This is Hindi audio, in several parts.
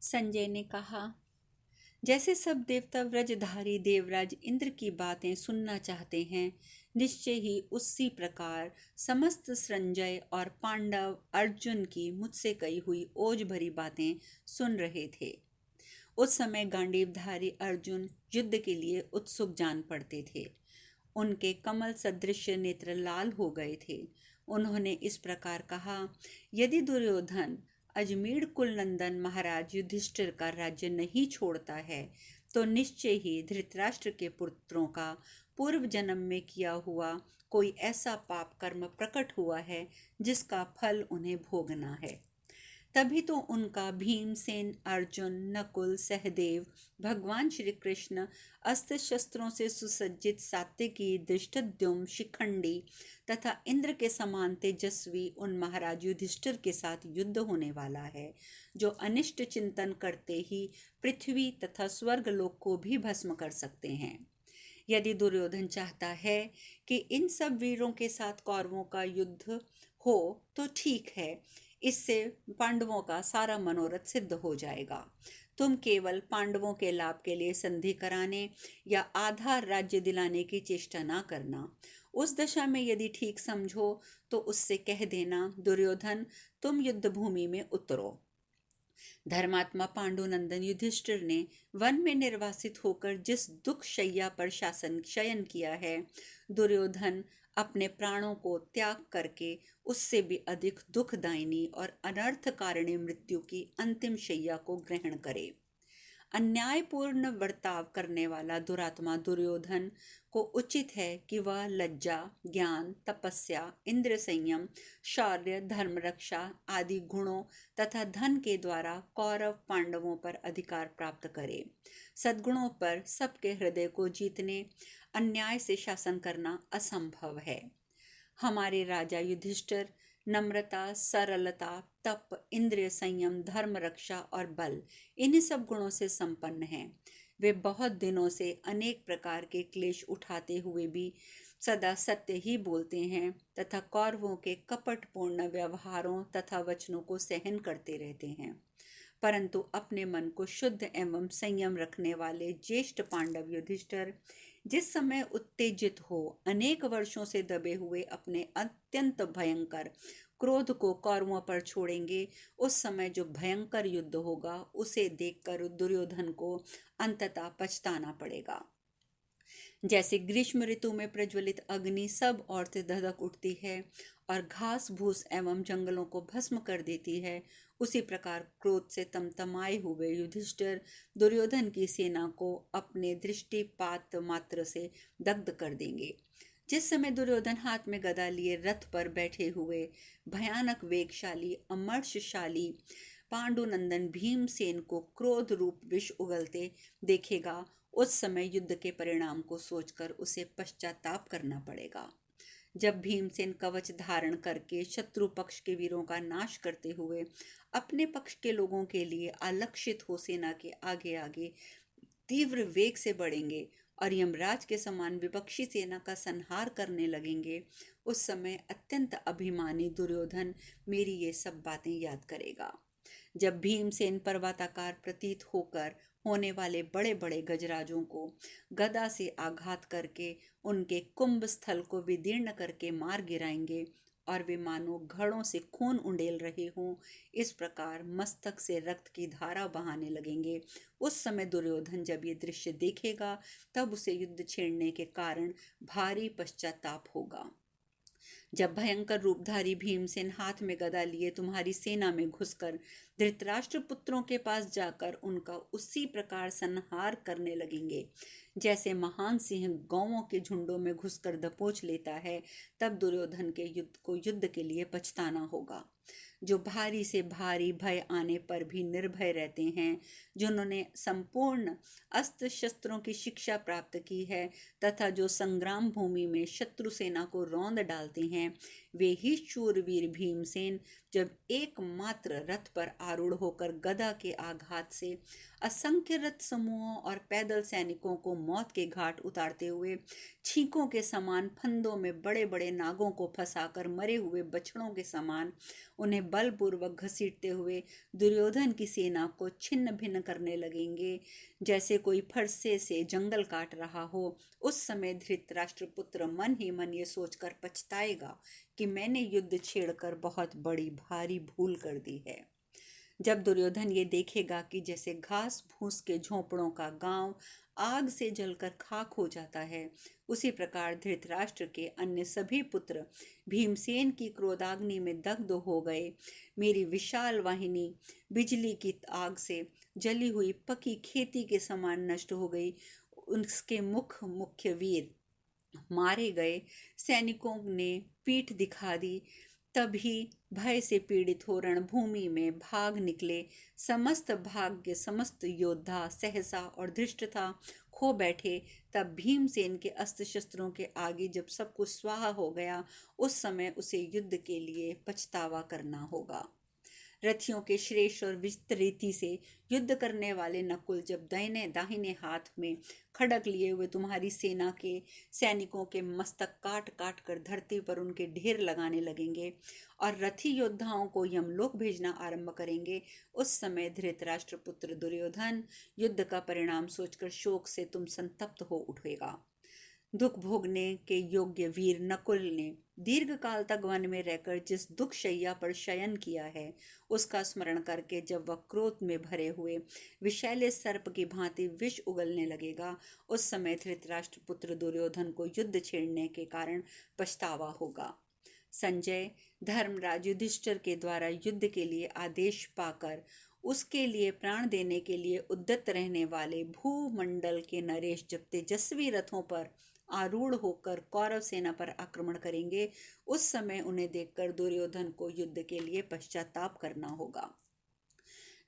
संजय ने कहा। जैसे सब देवता व्रजधारी देवराज इंद्र की बातें सुनना चाहते हैं, निश्चय ही उसी प्रकार समस्त संजय और पांडव अर्जुन की मुझसे कही हुई ओज भरी बातें सुन रहे थे। उस समय गांडीवधारी अर्जुन युद्ध के लिए उत्सुक जान पड़ते थे। उनके कमल सदृश नेत्र लाल हो गए थे। उन्होंने इस प्रकार कहा, यदि दुर्योधन अजमेर कुल नंदन महाराज युधिष्ठिर का राज्य नहीं छोड़ता है, तो निश्चय ही धृतराष्ट्र के पुत्रों का पूर्व जन्म में किया हुआ कोई ऐसा पाप कर्म प्रकट हुआ है जिसका फल उन्हें भोगना है। तभी तो उनका भीमसेन, अर्जुन, नकुल, सहदेव, भगवान श्री कृष्ण, अस्त्र शस्त्रों से सुसज्जित सात्विकी, धृष्टद्युम्न, शिखंडी तथा इंद्र के समान तेजस्वी उन महाराज युधिष्ठिर के साथ युद्ध होने वाला है, जो अनिष्ट चिंतन करते ही पृथ्वी तथा स्वर्गलोक को भी भस्म कर सकते हैं। यदि दुर्योधन चाहता है कि इन सब वीरों के साथ कौरवों का युद्ध हो तो ठीक है, इससे पांडवों का सारा मनोरथ सिद्ध हो जाएगा। तुम केवल पांडवों के लाभ के लिए संधि कराने या आधा राज्य दिलाने की चेष्टा ना करना। उस दशा में यदि ठीक समझो तो उससे कह देना, दुर्योधन तुम युद्ध भूमि में उतरो। धर्मात्मा पांडुनंदन युधिष्ठिर ने वन में निर्वासित होकर जिस दुख शैया पर शासन शयन किया है, दुर्योधन अपने प्राणों को त्याग करके उससे भी अधिक दुखदायिनी और अनर्थकारिणी मृत्यु की अंतिम शैया को ग्रहण करे। अन्यायपूर्ण बर्ताव करने वाला दुरात्मा दुर्योधन को उचित है कि वह लज्जा, ज्ञान, तपस्या, इंद्र संयम, शौर्य, धर्म रक्षा आदि गुणों तथा धन के द्वारा कौरव पांडवों पर अधिकार प्राप्त करे। सद्गुणों पर सबके हृदय को जीतने अन्याय से शासन करना असंभव है। हमारे राजा युधिष्ठिर नम्रता, सरलता, तप, इंद्रिय संयम, धर्म रक्षा और बल, इन्हीं सब गुणों से संपन्न हैं। वे बहुत दिनों से अनेक प्रकार के क्लेश उठाते हुए भी सदा सत्य ही बोलते हैं तथा कौरवों के कपटपूर्ण व्यवहारों तथा वचनों को सहन करते रहते हैं। परंतु अपने मन को शुद्ध एवं संयम रखने वाले ज्येष्ठ पांडव युधिष्ठिर जिस समय उत्तेजित हो अनेक वर्षों से दबे हुए अपने अत्यंत भयंकर क्रोध को कौरवों पर छोड़ेंगे, उस समय जो भयंकर युद्ध होगा उसे देखकर दुर्योधन को अंततः पछताना पड़ेगा। जैसे ग्रीष्म ऋतु में प्रज्वलित अग्नि सब ओर से धधक उठती है और घास भूस एवं जंगलों को भस्म कर देती है, उसी प्रकार क्रोध से तमतमाए हुए युधिष्ठिर दुर्योधन की सेना को अपने दृष्टिपात मात्र से दग्ध कर देंगे। जिस समय दुर्योधन हाथ में गदा लिए रथ पर बैठे हुए भयानक वेगशाली अमर्षशाली पांडुनंदन भीमसेन को क्रोध रूप विष उगलते देखेगा, उस समय युद्ध के परिणाम को सोचकर उसे पश्चाताप करना पड़ेगा। जब भीमसेन कवच धारण करके शत्रु पक्ष के वीरों का नाश करते हुए अपने पक्ष के लोगों के लिए आलक्षित हो सेना के आगे आगे तीव्र वेग से बढ़ेंगे और यमराज के समान विपक्षी सेना का संहार करने लगेंगे, उस समय अत्यंत अभिमानी दुर्योधन मेरी ये सब बातें याद करेगा। जब भीमसेन पर्वताकार प्रतीत होकर होने वाले बड़े बड़े गजराजों को गदा से आघात करके उनके कुंभ स्थल को विदीर्ण करके मार गिराएंगे और वे मानो घड़ों से खून उंडेल रहे हों, इस प्रकार मस्तक से रक्त की धारा बहाने लगेंगे, उस समय दुर्योधन जब ये दृश्य देखेगा तब उसे युद्ध छेड़ने के कारण भारी पश्चाताप होगा। जब भयंकर रूपधारी भीमसेन हाथ में गदा लिए तुम्हारी सेना में घुसकर धृतराष्ट्र पुत्रों के पास जाकर उनका उसी प्रकार संहार करने लगेंगे जैसे महान सिंह गौओं के झुंडों में घुसकर दबोच लेता है, तब दुर्योधन के युद्ध के लिए पछताना होगा। जो भारी से भारी भय आने पर भी निर्भय रहते हैं, जिन्होंने संपूर्ण अस्त्र शस्त्रों की शिक्षा प्राप्त की है तथा जो संग्राम भूमि में शत्रु सेना को रौंद डालते हैं, वे ही शूरवीर भीमसेन जब एकमात्र रथ पर आरूढ़ होकर गदा के आघात से असंख्य रथ समूहों और पैदल सैनिकों को मौत के घाट उतारते हुए छींकों के समान फंदों में बड़े बड़े नागों को फंसाकर मरे हुए बछड़ों के समान उन्हें बलपूर्वक घसीटते हुए दुर्योधन की सेना को छिन्न भिन्न करने लगेंगे, जैसे कोई फरसे से जंगल काट रहा हो। उस समय धृतराष्ट्र पुत्र मन ही मन ये सोचकर पछताएगा कि मैंने युद्ध छेड़कर बहुत बड़ी भारी भूल कर दी है। जब दुर्योधन ये देखेगा कि जैसे घास फूस के झोंपड़ों का गांव आग से जलकर खाक हो जाता है, उसी प्रकार धृतराष्ट्र के अन्य सभी पुत्र भीमसेन की क्रोधाग्नि में दग्ध हो गए। मेरी विशाल वाहिनी बिजली की आग से जली हुई पकी खेती के समान नष्ट हो गई। उसके मुख्य वीर मारे गए, सैनिकों ने पीठ दिखा दी। तभी भय से पीड़ित हो रणभूमि में भाग निकले समस्त योद्धा सहसा और धृष्टता खो बैठे। तब भीमसेन के अस्त्र शस्त्रों के आगे जब सब कुछ स्वाहा हो गया, उस समय उसे युद्ध के लिए पछतावा करना होगा। रथियों के श्रेष्ठ और विस्तृति से युद्ध करने वाले नकुल जब दाहिने दाहिने हाथ में खड़ग लिए हुए तुम्हारी सेना के सैनिकों के मस्तक काट काट कर धरती पर उनके ढेर लगाने लगेंगे और रथी योद्धाओं को यमलोक भेजना आरंभ करेंगे, उस समय धृतराष्ट्र पुत्र दुर्योधन युद्ध का परिणाम सोचकर शोक से तुम संतप्त हो उठेगा। दुख भोगने के योग्य वीर नकुल ने दीर्घ काल तक वन में रहकर जिस दुख शैया पर शयन किया है, उसका स्मरण करके जब वह क्रोध में भरे हुए विषैले सर्प की भांति विष उगलने लगेगा, उस समय धृतराष्ट्र पुत्र दुर्योधन को युद्ध छेड़ने के कारण पछतावा होगा। संजय धर्मराज युधिष्ठिर के द्वारा युद्ध के लिए आदेश पाकर उसके लिए प्राण देने के लिए उद्यत रहने वाले भूमंडल के नरेश जब तेजस्वी रथों पर आरूढ़ होकर कौरव सेना पर आक्रमण करेंगे, उस समय उन्हें देखकर दुर्योधन को युद्ध के लिए पश्चाताप करना होगा।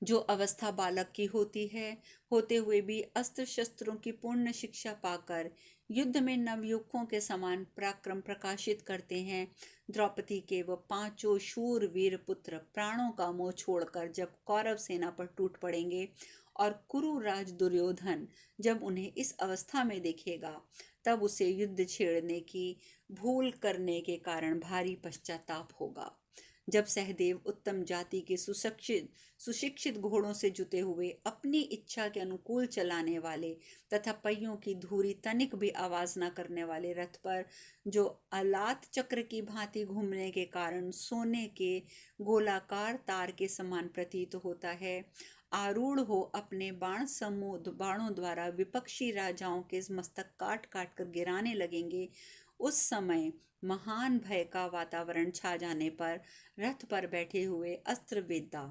जो अवस्था बालक की होती है, होते हुए भी अस्त्र शस्त्रों की पूर्ण शिक्षा पाकर युद्ध में नवयुवकों के समान पराक्रम प्रकाशित करते हैं, द्रौपदी के वह पांचों शूर वीर पुत्र प्राणों का मोह छोड़कर जब कौरव सेना पर टूट पड़ेंगे और कुरुराज दुर्योधन जब उन्हें इस अवस्था में देखेगा, तब उसे युद्ध छेड़ने की भूल करने के कारण भारी पश्चाताप होगा। जब सहदेव उत्तम जाति के सुशिक्षित घोड़ों से जुते हुए अपनी इच्छा के अनुकूल चलाने वाले तथा पहियों की धूरी तनिक भी आवाज न करने वाले रथ पर, जो अलात चक्र की भांति घूमने के कारण सोने के गोलाकार तार के समान प्रतीत होता है, आरूढ़ हो अपने बाणों द्वारा विपक्षी राजाओं के मस्तक काट काट कर गिराने लगेंगे, उस समय महान भय का वातावरण छा जाने पर रथ पर बैठे हुए अस्त्रवेद्ता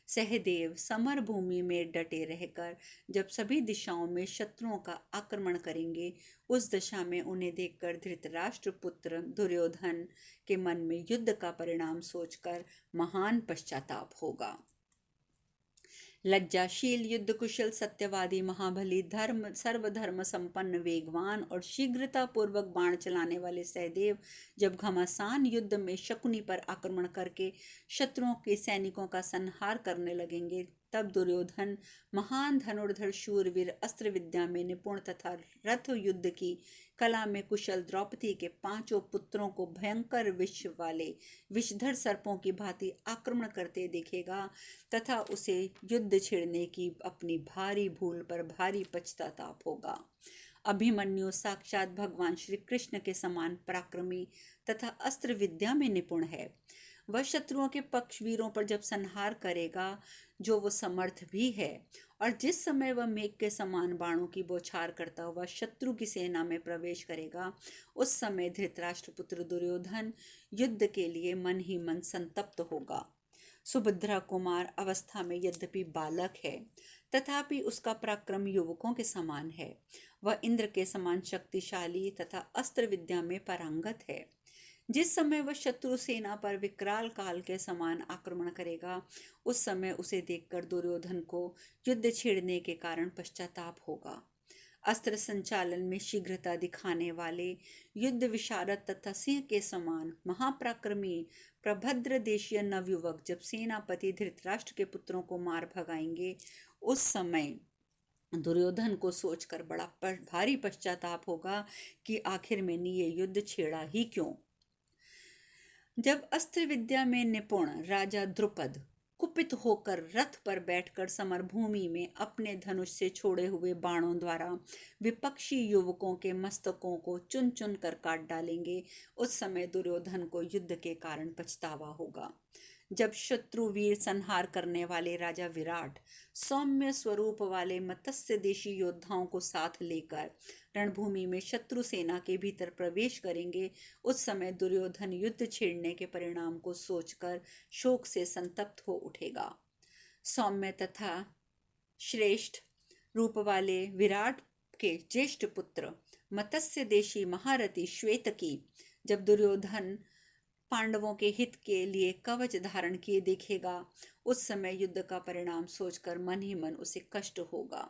सहदेव समर भूमि में डटे रहकर जब सभी दिशाओं में शत्रुओं का आक्रमण करेंगे, उस दशा में उन्हें देखकर धृतराष्ट्र पुत्र दुर्योधन के मन में युद्ध का परिणाम सोचकर महान पश्चाताप होगा। लज्जाशील युद्ध कुशल सत्यवादी महाबली सर्वधर्म संपन्न वेगवान और शीघ्रता पूर्वक बाण चलाने वाले सहदेव जब घमासान युद्ध में शकुनी पर आक्रमण करके शत्रुओं के सैनिकों का संहार करने लगेंगे, तब दुर्योधन महान धनुर्धर शूरवीर अस्त्र विद्या में निपुण तथा रथ युद्ध की कला में कुशल द्रौपदी के पांचों पुत्रों को भयंकर विष वाले विषधर सर्पों की भांति आक्रमण करते देखेगा तथा उसे युद्ध छेड़ने की अपनी भारी भूल पर भारी पछताताप होगा। अभिमन्यु साक्षात भगवान श्री कृष्ण के समान पराक्रमी तथा अस्त्र विद्या में निपुण है। वह शत्रुओं के पक्ष वीरों पर जब संहार करेगा, जो वो समर्थ भी है, और जिस समय वह मेघ के समान बाणों की बौछार करता हुआ शत्रु की सेना में प्रवेश करेगा, उस समय धृतराष्ट्र पुत्र दुर्योधन युद्ध के लिए मन ही मन संतप्त होगा। सुभद्रा कुमार अवस्था में यद्यपि बालक है, तथापि उसका पराक्रम युवकों के समान है। वह इंद्र के समान शक्तिशाली तथा अस्त्र विद्या में पारंगत है। जिस समय वह शत्रु सेना पर विकराल काल के समान आक्रमण करेगा, उस समय उसे देखकर दुर्योधन को युद्ध छेड़ने के कारण पश्चाताप होगा। अस्त्र संचालन में शीघ्रता दिखाने वाले युद्ध विशारद तथा सिंह के समान महापराक्रमी प्रभद्र देशीय नवयुवक जब सेनापति धृतराष्ट्र के पुत्रों को मार भगाएंगे, उस समय दुर्योधन को सोचकर बड़ा भारी पश्चाताप होगा कि आखिर मैंने ये युद्ध छेड़ा ही क्यों। जब अस्त्र विद्या में निपुण राजा द्रुपद कुपित होकर रथ पर बैठकर समरभूमि में अपने धनुष से छोड़े हुए बाणों द्वारा विपक्षी युवकों के मस्तकों को चुन चुन कर काट डालेंगे, उस समय दुर्योधन को युद्ध के कारण पछतावा होगा। जब शत्रु वीर संहार करने वाले राजा विराट सौम्य स्वरूप वाले मत्स्य देशी योद्धाओं को साथ लेकर रणभूमि में शत्रु सेना के भीतर प्रवेश करेंगे, उस समय दुर्योधन युद्ध छेड़ने के परिणाम को सोचकर शोक से संतप्त हो उठेगा। सौम्य तथा श्रेष्ठ रूप वाले विराट के ज्येष्ठ पुत्र मत्स्य देशी महारथी श्वेतकी जब दुर्योधन पांडवों के हित के लिए कवच धारण किए देखेगा, उस समय युद्ध का परिणाम सोचकर मन ही मन उसे कष्ट होगा।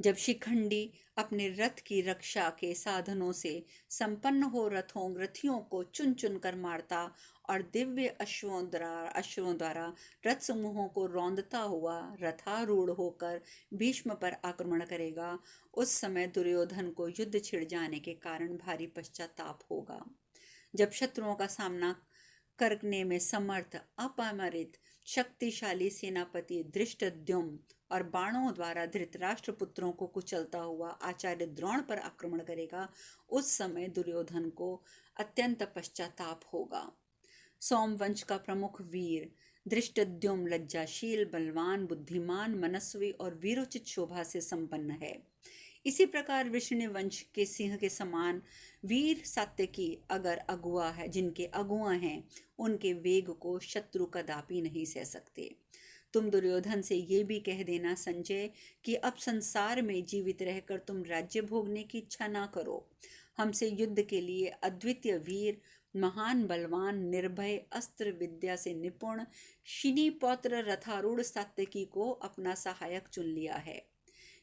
जब शिखंडी अपने रथ की रक्षा के साधनों से संपन्न हो रथियों को चुन चुन कर मारता और दिव्य अश्वों द्वारा रथ समूहों को रौंदता हुआ रथारूढ़ होकर भीष्म पर आक्रमण करेगा, उस समय दुर्योधन को युद्ध छिड़ जाने के कारण भारी पश्चाताप होगा। जब शत्रुओं का सामना करने में समर्थ अपरिमित शक्तिशाली सेनापति धृष्टद्युम्न और बाणों द्वारा धृतराष्ट्र पुत्रों को कुचलता हुआ आचार्य द्रोण पर आक्रमण करेगा, उस समय दुर्योधन को अत्यंत पश्चाताप होगा। सोमवंश का प्रमुख वीर धृष्टद्युम्न लज्जाशील, बलवान, बुद्धिमान, मनस्वी और वीरोचित शोभा से संपन्न है। इसी प्रकार वृषण वंश के सिंह के समान वीर सात्यकी अगर अगुआ है, जिनके अगुआ हैं, उनके वेग को शत्रु कदापि नहीं सह सकते। तुम दुर्योधन से ये भी कह देना संजय कि अब संसार में जीवित रहकर तुम राज्य भोगने की इच्छा ना करो। हमसे युद्ध के लिए अद्वितीय वीर, महान बलवान, निर्भय, अस्त्र विद्या से निपुण शिनी पौत्र रथारूढ़ सात्यकी को अपना सहायक चुन लिया है।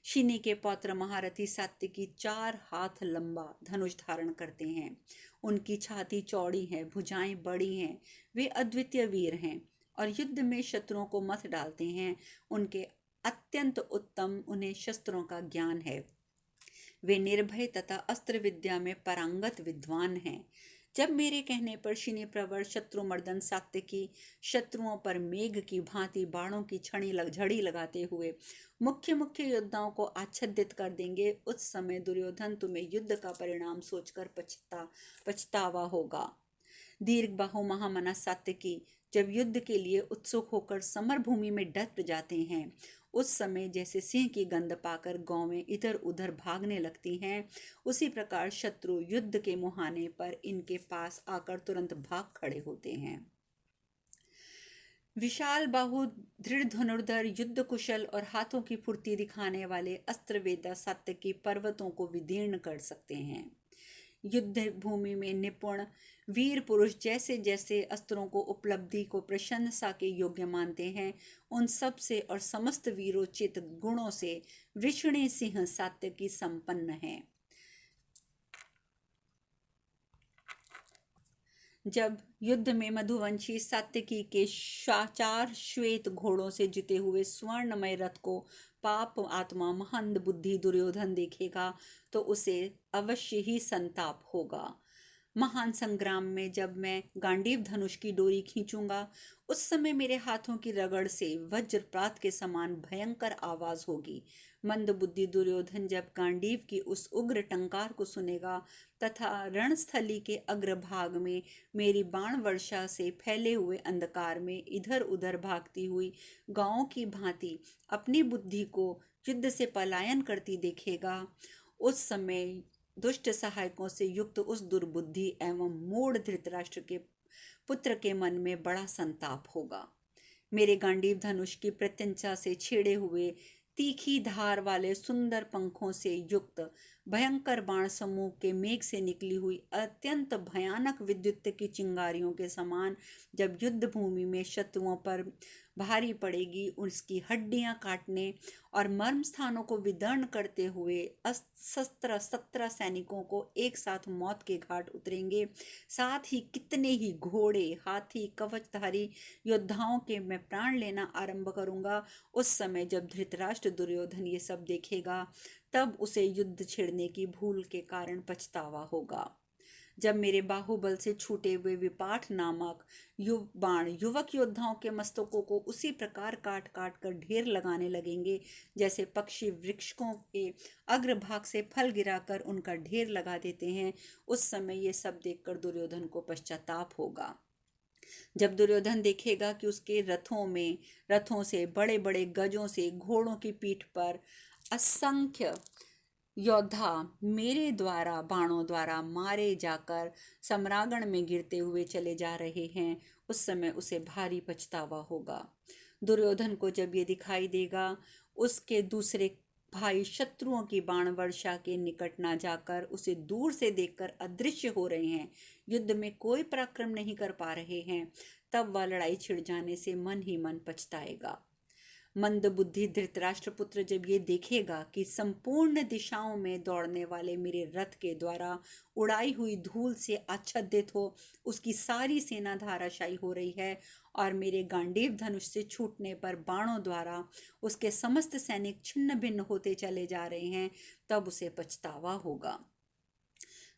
शिनी के पौत्र महारथी सात्यकी 4 हाथ लंबा धनुष धारण करते हैं। उनकी छाती चौड़ी है, भुजाएं बड़ी हैं, वे अद्वितीय वीर हैं और युद्ध में शत्रुओं को मत डालते हैं। उनके अत्यंत उत्तम उन्हें शस्त्रों का ज्ञान है। वे निर्भय तथा अस्त्र विद्या में पारंगत विद्वान हैं। जब मेरे कहने पर शिनी प्रवर शत्रुमर्दन सात्यकी शत्रुओं पर मेघ की भांति बाणों की झड़ी लगाते हुए मुख्य मुख्य योद्धाओं को आच्छादित कर देंगे, उस समय दुर्योधन तुम्हें युद्ध का परिणाम सोचकर पछतावा होगा। दीर्घ बाहु महामना सात्यकी जब युद्ध के लिए उत्सुक होकर समर भूमि में डट जाते हैं, उस समय जैसे सिंह की गंध पाकर गौवें इधर उधर भागने लगती हैं, उसी प्रकार शत्रु युद्ध के मुहाने पर इनके पास आकर तुरंत भाग खड़े होते हैं। विशाल बाहु, दृढ़ धनुर्धर, युद्ध कुशल और हाथों की फुर्ती दिखाने वाले अस्त्रवेदा सात्यकी पर्वतों को विदीर्ण कर सकते हैं। युद्ध भूमि में निपुण वीर पुरुष जैसे जैसे अस्त्रों को उपलब्धि को प्रशंसा के योग्य मानते हैं, उन सब से और समस्त वीरोचित गुणों से वृषणी सिंह सात्यकी संपन्न है। जब युद्ध में मधुवंशी सात्यकी के 4 श्वेत घोड़ों से जिते हुए स्वर्णमय रथ को पाप आत्मा महंद बुद्धि दुर्योधन देखेगा तो उसे अवश्य ही संताप होगा। महान संग्राम में जब मैं गांडीव धनुष की डोरी खींचूंगा, उस समय मेरे हाथों की रगड़ से वज्रपात के समान भयंकर आवाज होगी। मंद बुद्धि दुर्योधन जब गांडीव की उस उग्र टंकार को सुनेगा तथा रणस्थली के अग्रभाग में मेरी बाण वर्षा से फैले हुए अंधकार में इधर उधर भागती हुई गांवों की भांति अपनी बुद्धि को युद्ध से पलायन करती देखेगा, उस समय दुष्ट सहायकों से युक्त उस दुर्बुद्धि एवं मूढ़ धृतराष्ट्र के पुत्र के मन में बड़ा संताप होगा। मेरे गांडीव धनुष की प्रत्यंचा से छेड़े हुए तीखी धार वाले सुंदर पंखों से युक्त भयंकर बाण समूह के मेघ से निकली हुई अत्यंत भयानक विद्युत की चिंगारियों के समान जब युद्ध भूमि में शत्रुओं पर भारी पड़ेगी। उसकी हड्डियां काटने और मर्म स्थानों को विदर्न करते हुए 17 सैनिकों को एक साथ मौत के घाट उतरेंगे। साथ ही कितने ही घोड़े, हाथी, कवचधारी योद्धाओं के मैं प्राण लेना आरंभ करूंगा। उस समय जब धृतराष्ट्र दुर्योधन ये सब देखेगा, तब उसे युद्ध छेड़ने की भूल के कारण पछतावा होगा। जब मेरे बाहुबल से छूटे हुए विपाठ नामक बाण युवक योद्धाओं के मस्तकों को उसी प्रकार काट काट कर ढेर लगाने लगेंगे जैसे पक्षी वृक्षों के अग्रभाग से फल गिराकर उनका ढेर लगा देते हैं, उस समय ये सब देखकर दुर्योधन को पश्चाताप होगा। जब दुर्योधन देखेगा कि उसके रथों से, बड़े बड़े गजों से, घोड़ों की पीठ पर असंख्य योद्धा मेरे द्वारा बाणों द्वारा मारे जाकर सम्रागण में गिरते हुए चले जा रहे हैं, उस समय उसे भारी पछतावा होगा। दुर्योधन को जब ये दिखाई देगा, उसके दूसरे भाई शत्रुओं की बाण वर्षा के निकट ना जाकर उसे दूर से देखकर अदृश्य हो रहे हैं, युद्ध में कोई पराक्रम नहीं कर पा रहे हैं, तब वह लड़ाई छिड़ जाने से मन ही मन पछताएगा। मंदबुद्धि धृतराष्ट्रपुत्र जब ये देखेगा कि संपूर्ण दिशाओं में दौड़ने वाले मेरे रथ के द्वारा उड़ाई हुई धूल से आच्छादित हो उसकी सारी सेना धाराशायी हो रही है और मेरे गांडीव धनुष से छूटने पर बाणों द्वारा उसके समस्त सैनिक छिन्न भिन्न होते चले जा रहे हैं, तब उसे पछतावा होगा।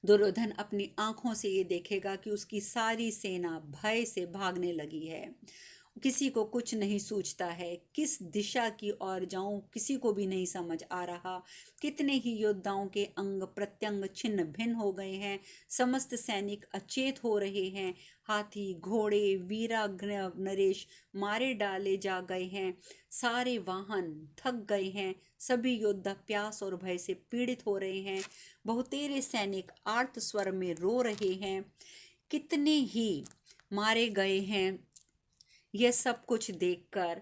दुर्योधन अपनी आंखों से ये देखेगा कि उसकी सारी सेना भय से भागने लगी है। किसी को कुछ नहीं सूझता है, किस दिशा की ओर जाऊं किसी को भी नहीं समझ आ रहा। कितने ही योद्धाओं के अंग प्रत्यंग छिन्न भिन्न हो गए हैं, समस्त सैनिक अचेत हो रहे हैं, हाथी घोड़े वीराग्र नरेश मारे डाले जा गए हैं, सारे वाहन थक गए हैं, सभी योद्धा प्यास और भय से पीड़ित हो रहे हैं, बहुतेरे सैनिक आर्त स्वर में रो रहे हैं, कितने ही मारे गए हैं। यह सब कुछ देखकर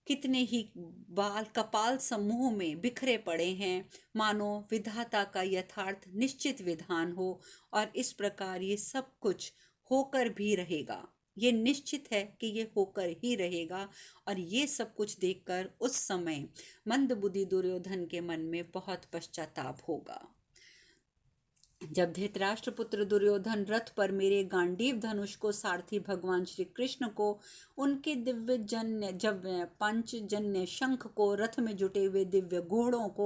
कितने ही बाल कपाल समूह में बिखरे पड़े हैं, मानो विधाता का यथार्थ निश्चित विधान हो और इस प्रकार ये सब कुछ होकर भी रहेगा। ये निश्चित है कि ये होकर ही रहेगा और ये सब कुछ देखकर उस समय मंदबुद्धि दुर्योधन के मन में बहुत पश्चाताप होगा। जब धृतराष्ट्रपुत्र दुर्योधन रथ पर मेरे गांडीव धनुष को सारथी भगवान श्री कृष्ण को, उनके दिव्य जन्य जब पंचजन्य शंख को, रथ में जुटे हुए दिव्य घोड़ों को,